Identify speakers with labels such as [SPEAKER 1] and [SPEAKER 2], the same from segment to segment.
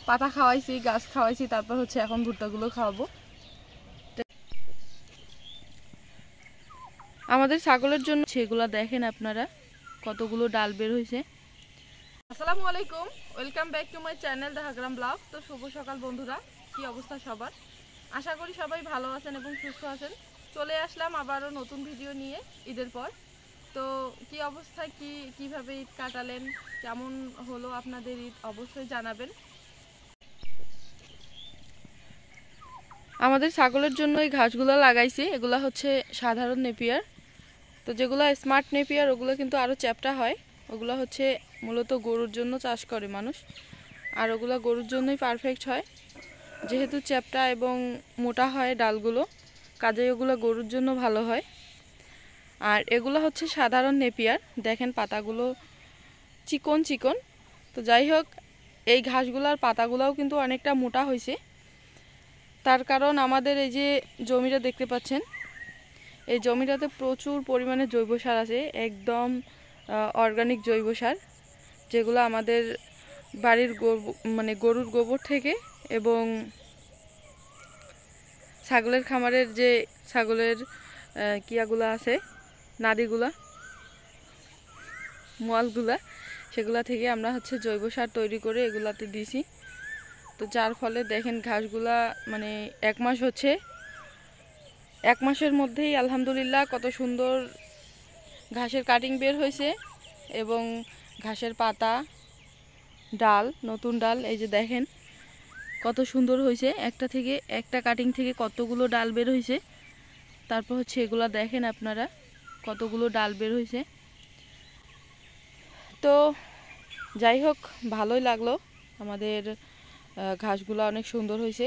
[SPEAKER 1] পাতা খাওয়াইছি, গাছ খাওয়াইছি, তারপর হচ্ছে এখন ভুট্টাগুলো খাওয়াবো। আমাদের ছাগলের জন্য সেগুলো দেখেন আপনারা কতগুলো ডাল বের হয়েছে। আসসালামু আলাইকুম, welcome back to my channel Dhakagram blogs. তো শুভ সকাল বন্ধুরা, কি অবস্থা সবার? আশা করি সবাই ভালো আছেন এবং সুস্থ আছেন। চলে আসলাম আবারও নতুন ভিডিও নিয়ে ঈদের পর। তো কি অবস্থায় কিভাবে ঈদ কাটালেন, কেমন হলো আপনাদের ঈদ, অবশ্যই জানাবেন। আমাদের ছাগলের জন্য এই ঘাসগুলো লাগাইছি, এগুলো হচ্ছে সাধারণ নেপিয়ার। তো যেগুলো স্মার্ট নেপিয়ার ওগুলো কিন্তু আরও চ্যাপ্টা হয়, ওগুলো হচ্ছে মূলত গরুর জন্য চাষ করে মানুষ, আর ওগুলো গরুর জন্যই পারফেক্ট হয়। যেহেতু চ্যাপ্টা এবং মোটা হয় ডালগুলো, কাজেই ওগুলো গরুর জন্য ভালো হয়। আর এগুলো হচ্ছে সাধারণ নেপিয়ার, দেখেন পাতাগুলো চিকন চিকন। তো যাই হোক, এই ঘাসগুলোর পাতাগুলোও কিন্তু অনেকটা মোটা হয়েছে। তার কারণ আমাদের এই যে জমিটা দেখতে পাচ্ছেন, এই জমিটাতে প্রচুর পরিমাণে জৈব সার আছে, একদম অর্গানিক জৈব সার, যেগুলো আমাদের বাড়ির গরুর গোবর থেকে এবং ছাগলের খামারের যে ছাগলের কিয়াগুলা আছে, নাড়িগুলা, মলগুলা, সেগুলা থেকে আমরা হচ্ছে জৈব সার তৈরি করে এগুলাতে দিছি। তো যার ফলে দেখেন ঘাসগুলা এক মাস হচ্ছে, এক মাসের মধ্যেই আলহামদুলিল্লাহ কত সুন্দর ঘাসের কাটিং বের হয়েছে এবং ঘাসের পাতা, ডাল, নতুন ডাল, এই যে দেখেন কত সুন্দর হয়েছে। একটা কাটিং থেকে কতগুলো ডাল বের হয়েছে। তারপর হচ্ছে এগুলা দেখেন আপনারা কতগুলো ডাল বের হয়েছে। তো যাই হোক, ভালোই লাগলো, আমাদের ঘাসগুলো অনেক সুন্দর হয়েছে।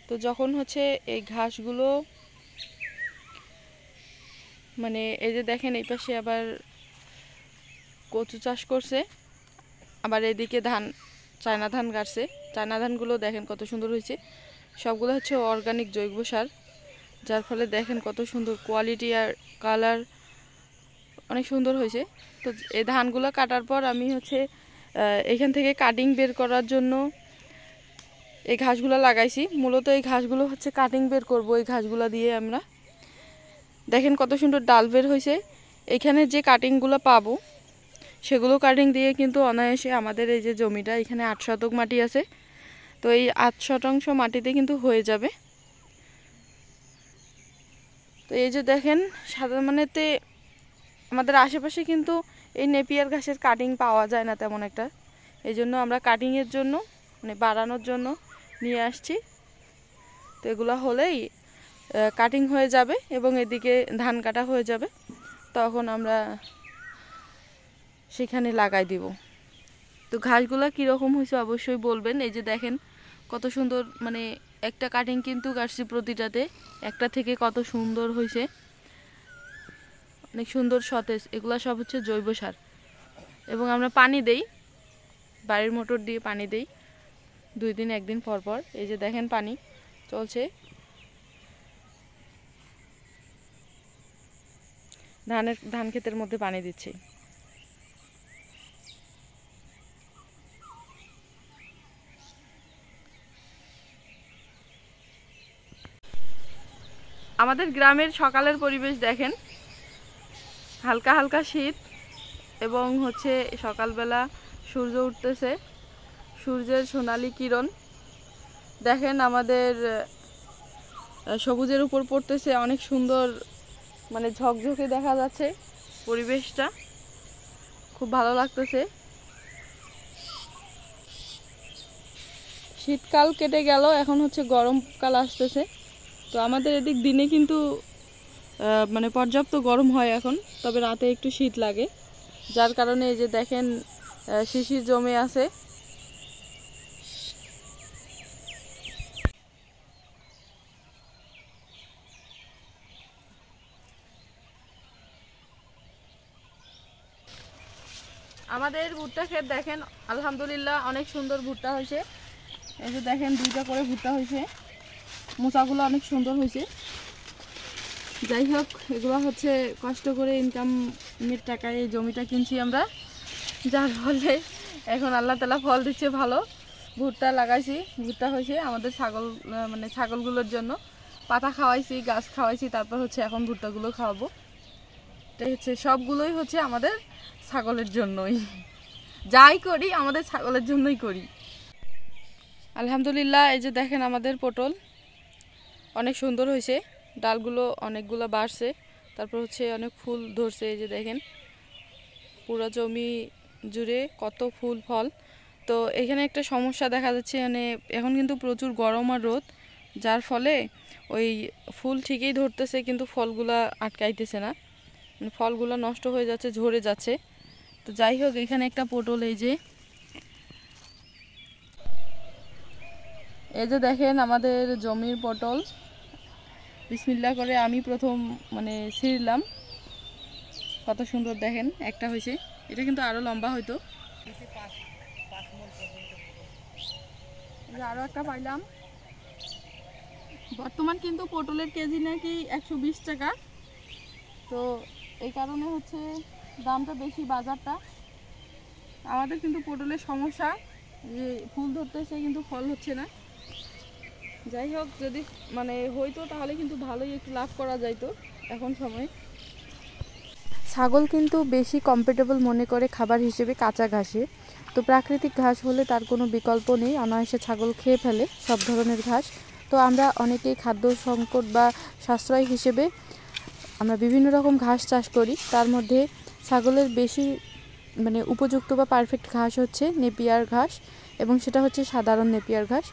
[SPEAKER 1] তো যখন হচ্ছে এই ঘাসগুলো এই যে দেখেন এই পাশে আবার কচু চাষ করছে, আবার এদিকে চায়না ধান গাড়ছে। চায়না ধানগুলো দেখেন কত সুন্দর হয়েছে, সবগুলো হচ্ছে অর্গানিক জৈব সার, যার ফলে দেখেন কত সুন্দর কোয়ালিটি আর কালার, অনেক সুন্দর হয়েছে। তো এই ধানগুলো কাটার পর আমি হচ্ছে এখান থেকে কাটিং বের করার জন্য এই ঘাসগুলো লাগাইছি। মূলত এই ঘাসগুলো হচ্ছে কাটিং বের করব, এই ঘাসগুলো দিয়ে আমরা দেখেন কত সুন্দর ডাল বের হয়েছে। এখানে যে কাটিংগুলো পাবো সেগুলো কাটিং দিয়ে কিন্তু অনায়াসে আমাদের এই যে জমিটা, এখানে 8 শতক মাটি আছে, তো এই 8 শতাংশ মাটিতে কিন্তু হয়ে যাবে। তো এই যে দেখেন সাধারণত আমাদের আশেপাশে কিন্তু এই নেপিয়ার ঘাসের কাটিং পাওয়া যায় না তেমন একটা, এই জন্য আমরা কাটিংয়ের জন্য বাড়ানোর জন্য নিয়ে আসছি। তো এগুলো হলেই কাটিং হয়ে যাবে এবং এদিকে ধান কাটা হয়ে যাবে, তখন আমরা সেখানে লাগাই দিব। তো ঘাসগুলো কীরকম হয়েছে অবশ্যই বলবেন। এই যে দেখেন কত সুন্দর, একটা কাটিং কিন্তু কাটছি প্রতিটাতে, একটা থেকে কত সুন্দর হয়েছে, অনেক সুন্দর সতেজ। এগুলা সব হচ্ছে জৈব সার এবং আমরা পানি দেই, বাড়ির মোটর দিয়ে পানি দেই 2 দিন 1 দিন পর পর। এই যে দেখেন পানি চলছে, ধান ক্ষেতের মধ্যে পানি দিচ্ছি। আমাদের গ্রামের সকালের পরিবেশ দেখেন, হালকা হালকা শীত এবং হচ্ছে সকালবেলা সূর্য উঠতেছে, সূর্যের সোনালি কিরণ দেখেন আমাদের সবুজের উপর পড়তেছে, অনেক সুন্দর, ঝকঝকে দেখা যাচ্ছে পরিবেশটা, খুব ভালো লাগতেছে। শীতকাল কেটে গেল, এখন হচ্ছে গরমকাল আসতেছে। তো আমাদের এদিক দিনে কিন্তু পর্যাপ্ত গরম হয় এখন, তবে রাতে একটু শীত লাগে, যার কারণে এই যে দেখেন শিশির জমে আছে। আমাদের ভুট্টা ক্ষেত দেখেন আলহামদুলিল্লাহ অনেক সুন্দর ভুট্টা হয়েছে। এই যে দেখেন 2টা করে ভুট্টা হয়েছে, মোচাগুলো অনেক সুন্দর হয়েছে। যাই হোক, এগুলো হচ্ছে কষ্ট করে ইনকামের টাকায় এই জমিটা কিনছি আমরা, যার ফলে এখন আল্লাহ তাআলা ফল দিচ্ছে ভালো। ভুট্টা লাগাইছি, ভুট্টা হয়েছে আমাদের ছাগল মানে ছাগলগুলোর জন্য। পাতা খাওয়াইছি, গাছ খাওয়াইছি, তারপর হচ্ছে এখন ভুট্টাগুলো খাওয়াবো। এটা হচ্ছে সবগুলোই হচ্ছে আমাদের ছাগলের জন্যই, যাই করি আমাদের ছাগলের জন্যই করি। আলহামদুলিল্লাহ, এই যে দেখেন আমাদের পটল অনেক সুন্দর হয়েছে, ডালগুলো অনেকগুলো বাড়ছে, তারপর হচ্ছে অনেক ফুল ধরছে। এই যে দেখেন পুরো জমি জুড়ে কত ফুল ফল। তো এখানে একটা সমস্যা দেখা যাচ্ছে, মানে এখন কিন্তু প্রচুর গরম আর রোদ, যার ফলে ওই ফুল ঠিকই ধরতেছে কিন্তু ফলগুলা আটকাইতেছে না, মানে ফলগুলো নষ্ট হয়ে যাচ্ছে, ঝরে যাচ্ছে। তো যাই হোক, এখানে একটা পটল, এই যে দেখেন আমাদের জমির পটল। বিসমিল্লাহ করে আমি প্রথম মানে ছিঁড়লাম, কত সুন্দর দেখেন একটা হয়েছে। এটা কিন্তু আরো লম্বা হইতো। আরো একটা পাইলাম। বর্তমান কিন্তু পটলের কেজি নাকি 120 টাকা। তো এই কারণে হচ্ছে দামটা বেশি বাজারটা। আমাদের কিন্তু পটলের সমস্যা, যে ফুল ধরতেছে কিন্তু ফল হচ্ছে না। যাই হোক, যদি মানে হইতো তাহলে কিন্তু ভালোই একটু লাভ করা যাইতো এখন সময়।
[SPEAKER 2] ছাগল কিন্তু বেশি কমফোর্টেবল মনে করে খাবার হিসেবে কাঁচা ঘাসে। তো প্রাকৃতিক ঘাস হলে তার কোনো বিকল্প নেই, অনায়াসে ছাগল খেয়ে ফেলে সব ধরনের ঘাস। তো আমরা অনেকেই খাদ্য সংকট বা সাশ্রয় হিসেবে আমরা বিভিন্ন রকম ঘাস চাষ করি। তার মধ্যে ছাগলের বেশি মানে উপযুক্ত বা পারফেক্ট ঘাস হচ্ছে নেপিয়ার ঘাস, এবং সেটা হচ্ছে সাধারণ নেপিয়ার ঘাস।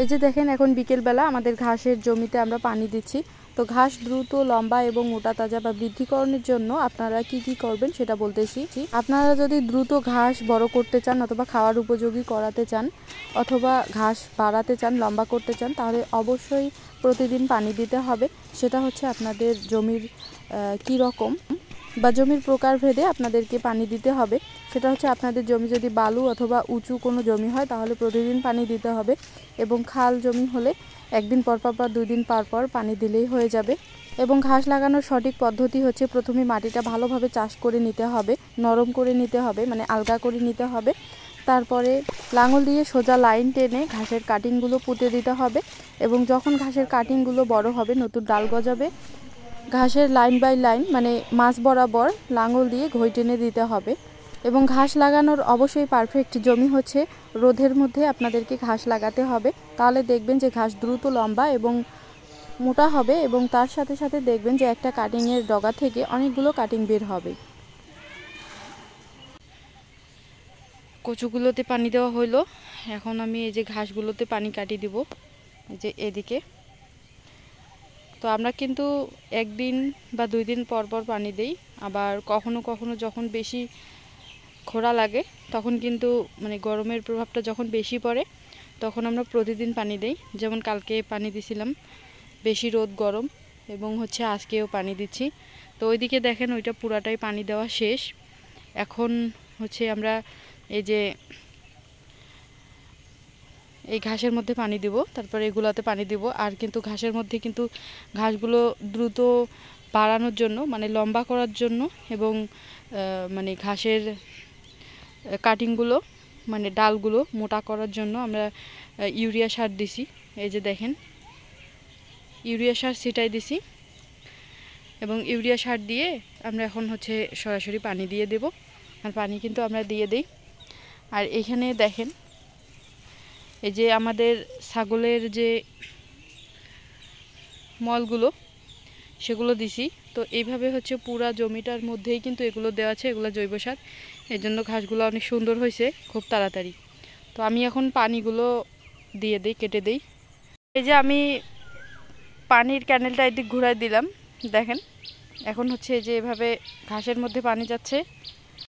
[SPEAKER 2] এই যে দেখেন এখন বিকেলবেলা আমাদের ঘাসের জমিতে আমরা পানি দিচ্ছি। তো ঘাস দ্রুত লম্বা এবং মোটা তাজা বা বৃদ্ধিকরণের জন্য আপনারা কি কি করবেন সেটা বলতেছি। আপনারা যদি দ্রুত ঘাস বড় করতে চান অথবা খাওয়ার উপযোগী করাতে চান অথবা ঘাস বাড়াতে চান, লম্বা করতে চান, তাহলে অবশ্যই প্রতিদিন পানি দিতে হবে। সেটা হচ্ছে আপনাদের জমির কি রকম বা জমির প্রকারভেদে আপনাদেরকে পানি দিতে হবে। সেটা হচ্ছে আপনাদের জমি যদি বালু অথবা উঁচু কোনো জমি হয় তাহলে প্রতিদিন পানি দিতে হবে, এবং খাল জমি হলে একদিন পর পর বা 2 দিন পর পর পানি দিলেই হয়ে যাবে। এবং ঘাস লাগানোর সঠিক পদ্ধতি হচ্ছে প্রথমে মাটিটা ভালোভাবে চাষ করে নিতে হবে, নরম করে নিতে হবে, মানে আলগা করে নিতে হবে। তারপরে লাঙল দিয়ে সোজা লাইন টেনে ঘাসের কাটিংগুলো পুঁতে দিতে হবে, এবং যখন ঘাসের কাটিংগুলো বড় হবে, নতুন ডাল গজাবে, ঘাসের লাইন বাই লাইন মানে মাঝ বরাবর লাঙল দিয়ে ঘই টেনে দিতে হবে। এবং ঘাস লাগানোর অবশ্যই পারফেক্ট জমি হচ্ছে রোদের মধ্যে আপনাদেরকে ঘাস লাগাতে হবে, তাহলে দেখবেন যে ঘাস দ্রুত লম্বা এবং মোটা হবে, এবং তার সাথে সাথে দেখবেন যে একটা কাটিংয়ের ডগা থেকে অনেকগুলো কাটিং বের হবে।
[SPEAKER 1] কচুগুলোতে পানি দেওয়া হলো, এখন আমি এই যে ঘাসগুলোতে পানি কাটিয়ে দিব, এই যে এদিকে। তো আমরা কিন্তু 1 দিন বা 2 দিন পর পর পানি দেই, আবার কখনো কখনো যখন বেশি খরা লাগে তখন কিন্তু মানে গরমের প্রভাবটা যখন বেশি পড়ে তখন আমরা প্রতিদিন পানি দেই। যেমন কালকে পানি দিছিলাম, বেশি রোদ গরম, এবং হচ্ছে আজকেও পানি দিচ্ছি। তো ওইদিকে দেখেন ওইটা পুরাটাই পানি দেওয়া শেষ। এখন হচ্ছে আমরা এই যে এই ঘাসের মধ্যে পানি দিব, তারপরে এগুলাতে পানি দিব। আর কিন্তু ঘাসের মধ্যে কিন্তু ঘাসগুলো দ্রুত বাড়ানোর জন্য মানে লম্বা করার জন্য এবং মানে ঘাসের কাটিংগুলো মানে ডালগুলো মোটা করার জন্য আমরা ইউরিয়া সার দিছি। এই যে দেখেন ইউরিয়া সার ছিটাই দিছি, এবং ইউরিয়া সার দিয়ে আমরা এখন হচ্ছে সরাসরি পানি দিয়ে দেব। আর পানি কিন্তু আমরা দিয়ে দিই। আর এখানে দেখেন এই যে আমাদের ছাগলের যে মলগুলো সেগুলো দিছি। তো এইভাবে হচ্ছে পুরা জমিটার মধ্যেই কিন্তু এগুলো দেওয়া আছে, এগুলো জৈব সার। এর জন্য ঘাসগুলো অনেক সুন্দর হয়েছে খুব তাড়াতাড়ি। তো আমি এখন পানিগুলো দিয়ে দিই, কেটে দিই। এই যে আমি পানির ক্যানেলটা এদিক ঘুরাই দিলাম, দেখেন এখন হচ্ছে এই যে এভাবে ঘাসের মধ্যে পানি যাচ্ছে,